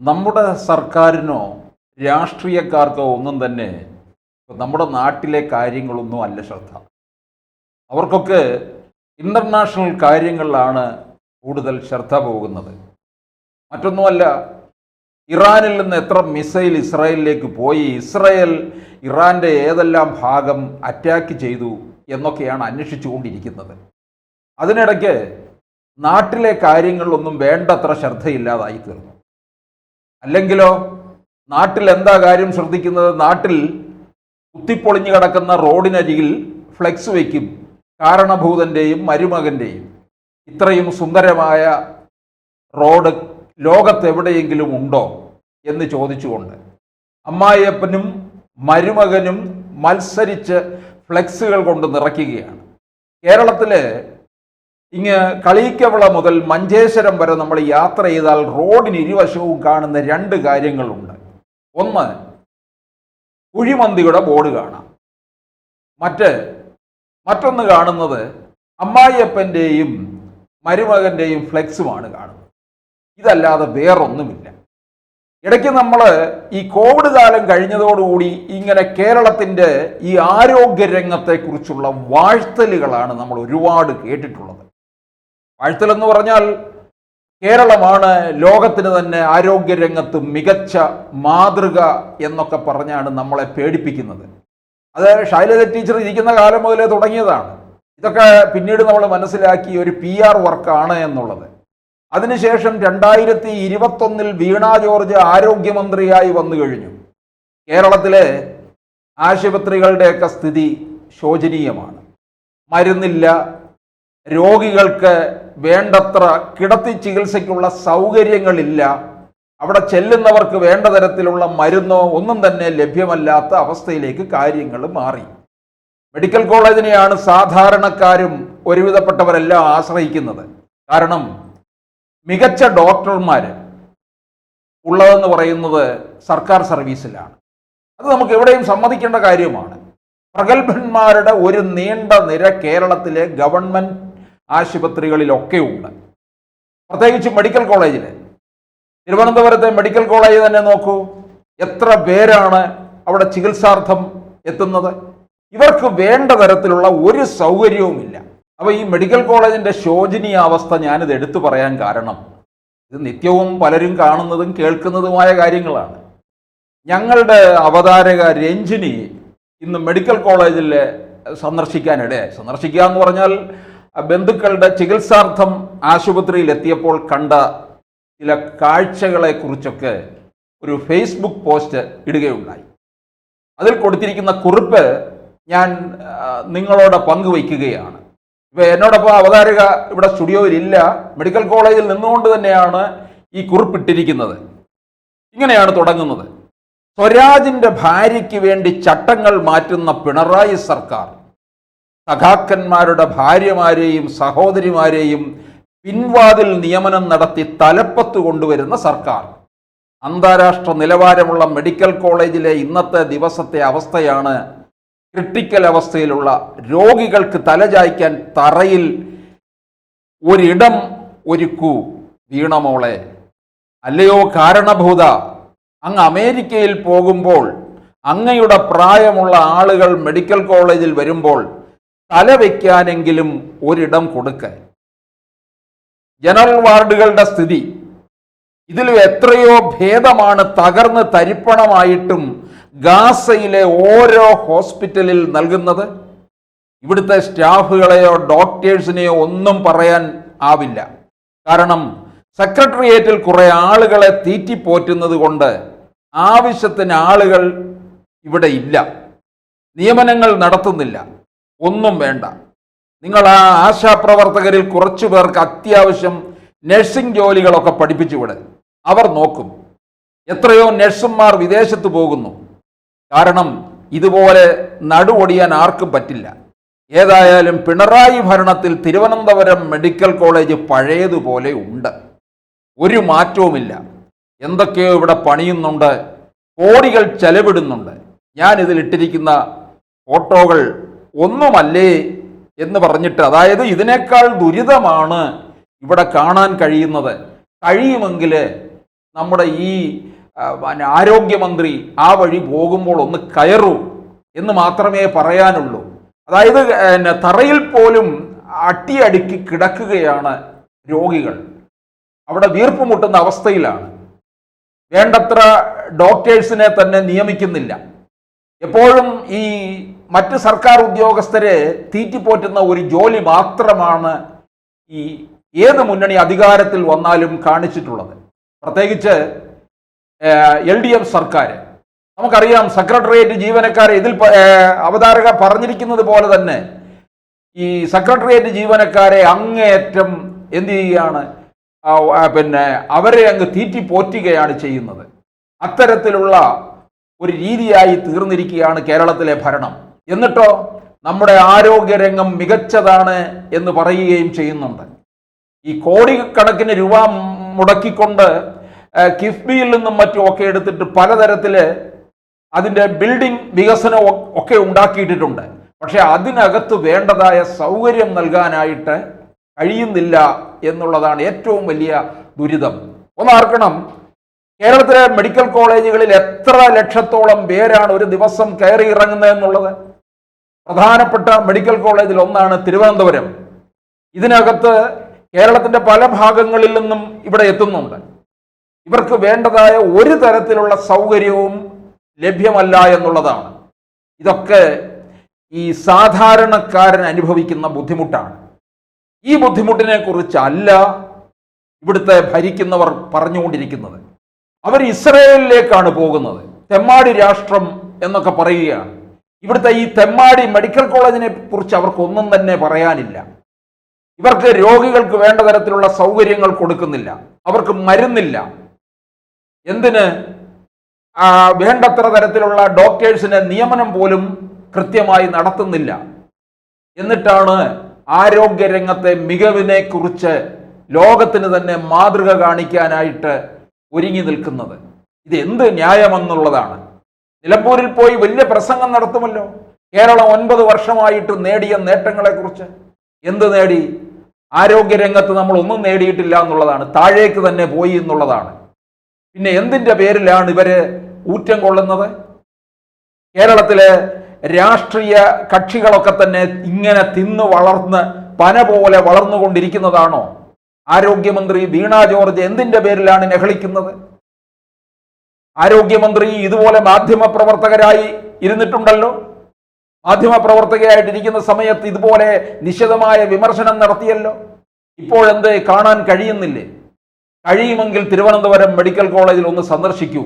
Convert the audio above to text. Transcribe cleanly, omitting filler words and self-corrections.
നമ്മുടെ സർക്കാരിനോ രാഷ്ട്രീയക്കാർക്കോ ഒന്നും തന്നെ നമ്മുടെ നാട്ടിലെ കാര്യങ്ങളൊന്നും അല്ല ശ്രദ്ധ. അവർക്കൊക്കെ ഇൻ്റർനാഷണൽ കാര്യങ്ങളിലാണ് കൂടുതൽ ശ്രദ്ധ പോകുന്നത്. മറ്റൊന്നുമല്ല, ഇറാനിൽ നിന്ന് എത്ര മിസൈൽ ഇസ്രായേലിലേക്ക് പോയി, ഇസ്രായേൽ ഇറാൻ്റെ ഏതെല്ലാം ഭാഗം അറ്റാക്ക് ചെയ്തു എന്നൊക്കെയാണ് അന്വേഷിച്ചുകൊണ്ടിരിക്കുന്നത്. അതിനിടയ്ക്ക് നാട്ടിലെ കാര്യങ്ങളിലൊന്നും വേണ്ടത്ര ശ്രദ്ധയില്ലാതായി തീർന്നു. അല്ലെങ്കിലോ നാട്ടിൽ എന്താ കാര്യം ശ്രദ്ധിക്കുന്നത്? നാട്ടിൽ കുത്തിപ്പൊളിഞ്ഞു കിടക്കുന്ന റോഡിനരികിൽ ഫ്ലെക്സ് വയ്ക്കും, കാരണഭൂതൻ്റെയും മരുമകൻ്റെയും. ഇത്രയും സുന്ദരമായ റോഡ് ലോകത്തെവിടെയെങ്കിലും ഉണ്ടോ എന്ന് ചോദിച്ചുകൊണ്ട് അമ്മായിയപ്പനും മരുമകനും മത്സരിച്ച് ഫ്ലെക്സുകൾ കൊണ്ട് നിറയ്ക്കുകയാണ്. കേരളത്തിൽ ഇങ്ങ് കളീക്കവിള മുതൽ മഞ്ചേശ്വരം വരെ നമ്മൾ യാത്ര ചെയ്താൽ റോഡിന് ഇരുവശവും കാണുന്ന രണ്ട് കാര്യങ്ങളുണ്ട്. ഒന്ന്, കുഴിമന്തിയുടെ ബോർഡ് കാണാം. മറ്റൊന്ന് കാണുന്നത് അമ്മായിയപ്പൻ്റെയും മരുമകൻ്റെയും ഫ്ലെക്സുമാണ് കാണുന്നത്. ഇതല്ലാതെ വേറൊന്നുമില്ല. ഇടയ്ക്ക് നമ്മൾ ഈ കോവിഡ് കാലം കഴിഞ്ഞതോടുകൂടി ഇങ്ങനെ കേരളത്തിൻ്റെ ഈ ആരോഗ്യരംഗത്തെക്കുറിച്ചുള്ള വാഴ്ത്തലുകളാണ് നമ്മൾ ഒരുപാട് കേട്ടിട്ടുള്ളത്. വാഴ്ത്തലെന്ന് പറഞ്ഞാൽ കേരളമാണ് ലോകത്തിന് തന്നെ ആരോഗ്യരംഗത്ത് മികച്ച മാതൃക എന്നൊക്കെ പറഞ്ഞാണ് നമ്മളെ പേടിപ്പിക്കുന്നത്. അത് ശൈലജ ടീച്ചർ ഇരിക്കുന്ന കാലം മുതലേ തുടങ്ങിയതാണ്. ഇതൊക്കെ പിന്നീട് നമ്മൾ മനസ്സിലാക്കി ഒരു PR വർക്കാണ് എന്നുള്ളത്. അതിനുശേഷം 2021 വീണ ജോർജ് ആരോഗ്യമന്ത്രിയായി വന്നു കഴിഞ്ഞു. കേരളത്തിലെ ആശുപത്രികളുടെയൊക്കെ സ്ഥിതി ശോചനീയമാണ്. മരുന്നില്ല, രോഗികൾക്ക് വേണ്ടത്ര കിടത്തി ചികിത്സയ്ക്കുള്ള സൗകര്യങ്ങളില്ല, അവിടെ ചെല്ലുന്നവർക്ക് വേണ്ട തരത്തിലുള്ള മരുന്നോ ഒന്നും തന്നെ ലഭ്യമല്ലാത്ത അവസ്ഥയിലേക്ക് കാര്യങ്ങൾ മാറി. മെഡിക്കൽ കോളേജിനെയാണ് സാധാരണക്കാരും ഒരുവിധപ്പെട്ടവരെല്ലാം ആശ്രയിക്കുന്നത്. കാരണം മികച്ച ഡോക്ടർമാർ ഉള്ളതെന്ന് പറയുന്നത് സർക്കാർ സർവീസിലാണ്. അത് നമുക്ക് എവിടെയും സമ്മതിക്കേണ്ട കാര്യമാണ്. പ്രഗത്ഭന്മാരുടെ ഒരു നീണ്ട നിര കേരളത്തിലെ ഗവൺമെൻറ് ആശുപത്രികളിലൊക്കെ ഉണ്ട്. പ്രത്യേകിച്ച് മെഡിക്കൽ കോളേജിൽ, തിരുവനന്തപുരത്തെ മെഡിക്കൽ കോളേജ് തന്നെ നോക്കൂ, എത്ര പേരാണ് അവിടെ ചികിത്സാർത്ഥം എത്തുന്നത്. ഇവർക്ക് വേണ്ട തരത്തിലുള്ള ഒരു സൗകര്യവുമില്ല. അപ്പോൾ ഈ മെഡിക്കൽ കോളേജിൻ്റെ ശോചനീയാവസ്ഥ ഞാനിത് എടുത്തു പറയാൻ കാരണം, ഇത് നിത്യവും പലരും കാണുന്നതും കേൾക്കുന്നതുമായ കാര്യങ്ങളാണ്. ഞങ്ങളുടെ അവതാരക രഞ്ജിനി ഇന്ന് മെഡിക്കൽ കോളേജിൽ സന്ദർശിക്കാനിടയായി. സന്ദർശിക്കുക എന്ന് പറഞ്ഞാൽ ബന്ധുക്കളുടെ ചികിത്സാർത്ഥം ആശുപത്രിയിൽ എത്തിയപ്പോൾ കണ്ട ചില കാഴ്ചകളെക്കുറിച്ചൊക്കെ ഒരു ഫേസ്ബുക്ക് പോസ്റ്റ് ഇടുകയുണ്ടായി. അതിൽ കൊടുത്തിരിക്കുന്ന കുറിപ്പ് ഞാൻ നിങ്ങളോട് പങ്കുവയ്ക്കുകയാണ്. ഇപ്പോൾ എന്നോടൊപ്പം അവതാരക ഇവിടെ സ്റ്റുഡിയോയിൽ ഇല്ല, മെഡിക്കൽ കോളേജിൽ നിന്നുകൊണ്ട് തന്നെയാണ് ഈ കുറിപ്പിട്ടിരിക്കുന്നത്. ഇങ്ങനെയാണ് തുടങ്ങുന്നത്: സ്വരാജിൻ്റെ ഭാര്യയ്ക്ക് വേണ്ടി ചട്ടങ്ങൾ മാറ്റുന്ന പിണറായി സർക്കാർ, സഖാക്കന്മാരുടെ ഭാര്യമാരെയും സഹോദരിമാരെയും പിൻവാതിൽ നിയമനം നടത്തി തലപ്പത്ത് കൊണ്ടുവരുന്ന സർക്കാർ. അന്താരാഷ്ട്ര നിലവാരമുള്ള മെഡിക്കൽ കോളേജിലെ ഇന്നത്തെ ദിവസത്തെ അവസ്ഥയാണ് ക്രിട്ടിക്കൽ അവസ്ഥയിലുള്ള രോഗികൾക്ക് തലചായ്ക്കാൻ തറയിൽ ഒരിടം ഒരുക്കൂ വീണമോളെ. അല്ലയോ കാരണഭൂത, അങ്ങ് അമേരിക്കയിൽ പോകുമ്പോൾ അങ്ങയുടെ പ്രായമുള്ള ആളുകൾ മെഡിക്കൽ കോളേജിൽ വരുമ്പോൾ തല വയ്ക്കാനെങ്കിലും ഒരിടം കൊടുക്ക. ജനറൽ വാർഡുകളുടെ സ്ഥിതി ഇതിലും എത്രയോ ഭേദമാണ്. തകർന്ന് തരിപ്പണമായിട്ടും ഗാസയിലെ ഓരോ ഹോസ്പിറ്റലിൽ നൽകുന്നത്. ഇവിടുത്തെ സ്റ്റാഫുകളെയോ ഡോക്ടേഴ്സിനെയോ ഒന്നും പറയാൻ ആവില്ല. കാരണം സെക്രട്ടേറിയറ്റിൽ കുറേ ആളുകളെ തീറ്റിപ്പോറ്റുന്നത് കൊണ്ട് ആവശ്യത്തിന് ആളുകൾ ഇവിടെ ഇല്ല. നിയമനങ്ങൾ നടത്തുന്നില്ല. ഒന്നും വേണ്ട, നിങ്ങൾ ആ ആശാപ്രവർത്തകരിൽ കുറച്ചു പേർക്ക് അത്യാവശ്യം നഴ്സിംഗ് ജോലികളൊക്കെ പഠിപ്പിച്ചുവിടെ, അവർ നോക്കും. എത്രയോ നഴ്സുമാർ വിദേശത്ത് പോകുന്നു. കാരണം ഇതുപോലെ നടുവൊടിയാൻ ആർക്കും പറ്റില്ല. ഏതായാലും പിണറായി ഭരണത്തിൽ തിരുവനന്തപുരം മെഡിക്കൽ കോളേജ് പഴയതുപോലെ ഉണ്ട്, ഒരു മാറ്റവുമില്ല. എന്തൊക്കെയോ ഇവിടെ പണിയുന്നുണ്ട്, കോടികൾ ചെലവിടുന്നുണ്ട്. ഞാൻ ഇതിലിട്ടിരിക്കുന്ന ഫോട്ടോകൾ ഒന്നുമല്ലേ എന്ന് പറഞ്ഞിട്ട്, അതായത് ഇതിനേക്കാൾ ദുരിതമാണ് ഇവിടെ കാണാൻ കഴിയുന്നത്. കഴിയുമെങ്കിൽ നമ്മുടെ ഈ ആരോഗ്യമന്ത്രി ആ വഴി പോകുമ്പോൾ ഒന്ന് കയറൂ എന്ന് മാത്രമേ പറയാനുള്ളൂ. അതായത് തറയിൽ പോലും അട്ടിയടുക്കി കിടക്കുകയാണ് രോഗികൾ. അവിടെ വീർപ്പ് മുട്ടുന്ന അവസ്ഥയിലാണ്. വേണ്ടത്ര ഡോക്ടേഴ്സിനെ തന്നെ നിയമിക്കുന്നില്ല. എപ്പോഴും ഈ മറ്റ് സർക്കാർ ഉദ്യോഗസ്ഥരെ തീറ്റിപ്പോറ്റുന്ന ഒരു ജോലി മാത്രമാണ് ഈ ഏത് മുന്നണി അധികാരത്തിൽ വന്നാലും കാണിച്ചിട്ടുള്ളത്. പ്രത്യേകിച്ച് LDF സർക്കാർ. നമുക്കറിയാം, സെക്രട്ടേറിയറ്റ് ജീവനക്കാരെ ഇതിൽ അവതാരക പറഞ്ഞിരിക്കുന്നത് പോലെ തന്നെ ഈ സെക്രട്ടേറിയറ്റ് ജീവനക്കാരെ അങ്ങേയറ്റം എന്ത് ചെയ്യുകയാണ്, അവരെ അങ്ങ് തീറ്റിപ്പോറ്റുകയാണ് ചെയ്യുന്നത്. അത്തരത്തിലുള്ള ഒരു രീതിയായി തീർന്നിരിക്കുകയാണ് കേരളത്തിലെ ഭരണം. എന്നിട്ടോ നമ്മുടെ ആരോഗ്യരംഗം മികച്ചതാണ് എന്ന് പറയുകയും ചെയ്യുന്നുണ്ട്. ഈ കോടിക്കണക്കിന് രൂപ മുടക്കിക്കൊണ്ട് കിഫ്ബിയിൽ നിന്നും മറ്റുമൊക്കെ എടുത്തിട്ട് പലതരത്തിൽ അതിൻ്റെ ബിൽഡിംഗ് വികസനം ഒക്കെ ഉണ്ടാക്കിയിട്ടുണ്ട്. പക്ഷെ അതിനകത്ത് വേണ്ടതായ സൗകര്യം നൽകാനായിട്ട് കഴിയുന്നില്ല എന്നുള്ളതാണ് ഏറ്റവും വലിയ ദുരിതം. ഒന്നോർക്കണം, കേരളത്തിലെ മെഡിക്കൽ കോളേജുകളിൽ എത്ര ലക്ഷത്തോളം പേരാണ് ഒരു ദിവസം കയറി ഇറങ്ങുന്നത് എന്നുള്ളത്. പ്രധാനപ്പെട്ട മെഡിക്കൽ കോളേജിൽ ഒന്നാണ് തിരുവനന്തപുരം. ഇതിനകത്ത് കേരളത്തിൻ്റെ പല ഭാഗങ്ങളിൽ നിന്നും ഇവിടെ എത്തുന്നുണ്ട്. ഇവർക്ക് വേണ്ടതായ ഒരു തരത്തിലുള്ള സൗകര്യവും ലഭ്യമല്ല എന്നുള്ളതാണ്. ഇതൊക്കെ ഈ സാധാരണക്കാരൻ അനുഭവിക്കുന്ന ബുദ്ധിമുട്ടാണ്. ഈ ബുദ്ധിമുട്ടിനെ കുറിച്ചല്ല ഇവിടുത്തെ ഭരിക്കുന്നവർ പറഞ്ഞുകൊണ്ടിരിക്കുന്നത്. അവർ ഇസ്രയേലിലേക്കാണ് പോകുന്നത്. തെമ്മാടി രാഷ്ട്രം എന്നൊക്കെ പറയുകയാണ്. ഇവിടുത്തെ ഈ തെമ്മാടി മെഡിക്കൽ കോളേജിനെ കുറിച്ച് അവർക്കൊന്നും തന്നെ പറയാനില്ല. ഇവർക്ക് രോഗികൾക്ക് വേണ്ട തരത്തിലുള്ള സൗകര്യങ്ങൾ കൊടുക്കുന്നില്ല. അവർക്ക് മരുന്നില്ല. എന്തിന് വേണ്ടത്ര തരത്തിലുള്ള ഡോക്ടേഴ്സിനെ നിയമനം പോലും കൃത്യമായി നടത്തുന്നില്ല. എന്നിട്ടാണ് ആരോഗ്യരംഗത്തെ മികവിനെ കുറിച്ച് ലോകത്തിന് തന്നെ മാതൃക കാണിക്കാനായിട്ട് ഒരുങ്ങി നിൽക്കുന്നത്. ഇത് എന്ത് ന്യായമെന്നുള്ളതാണ്. നിലമ്പൂരിൽ പോയി വലിയ പ്രസംഗം നടത്തുമല്ലോ. കേരളം 9 വർഷമായിട്ട് നേടിയ നേട്ടങ്ങളെക്കുറിച്ച്. എന്ത് നേടി? ആരോഗ്യരംഗത്ത് നമ്മൾ ഒന്നും നേടിയിട്ടില്ല എന്നുള്ളതാണ്. താഴേക്ക് തന്നെ പോയി എന്നുള്ളതാണ്. പിന്നെ എന്തിൻ്റെ പേരിലാണ് ഇവര് ഊറ്റം കൊള്ളുന്നത്? കേരളത്തിലെ രാഷ്ട്രീയ കക്ഷികളൊക്കെ തന്നെ ഇങ്ങനെ തിന്നു വളർന്ന് പന പോലെ വളർന്നുകൊണ്ടിരിക്കുന്നതാണോ? ആരോഗ്യമന്ത്രി വീണ ജോർജ് എന്തിൻ്റെ പേരിലാണ് നെഹളിക്കുന്നത്? ആരോഗ്യമന്ത്രി ഇതുപോലെ മാധ്യമപ്രവർത്തകരായി ഇരുന്നിട്ടുണ്ടല്ലോ. മാധ്യമപ്രവർത്തകയായിട്ടിരിക്കുന്ന സമയത്ത് ഇതുപോലെ നിശിതമായ വിമർശനം നടത്തിയല്ലോ. ഇപ്പോഴെന്ത് കാണാൻ കഴിയുന്നില്ലേ? കഴിയുമെങ്കിൽ തിരുവനന്തപുരം മെഡിക്കൽ കോളേജിൽ ഒന്ന് സന്ദർശിക്കൂ.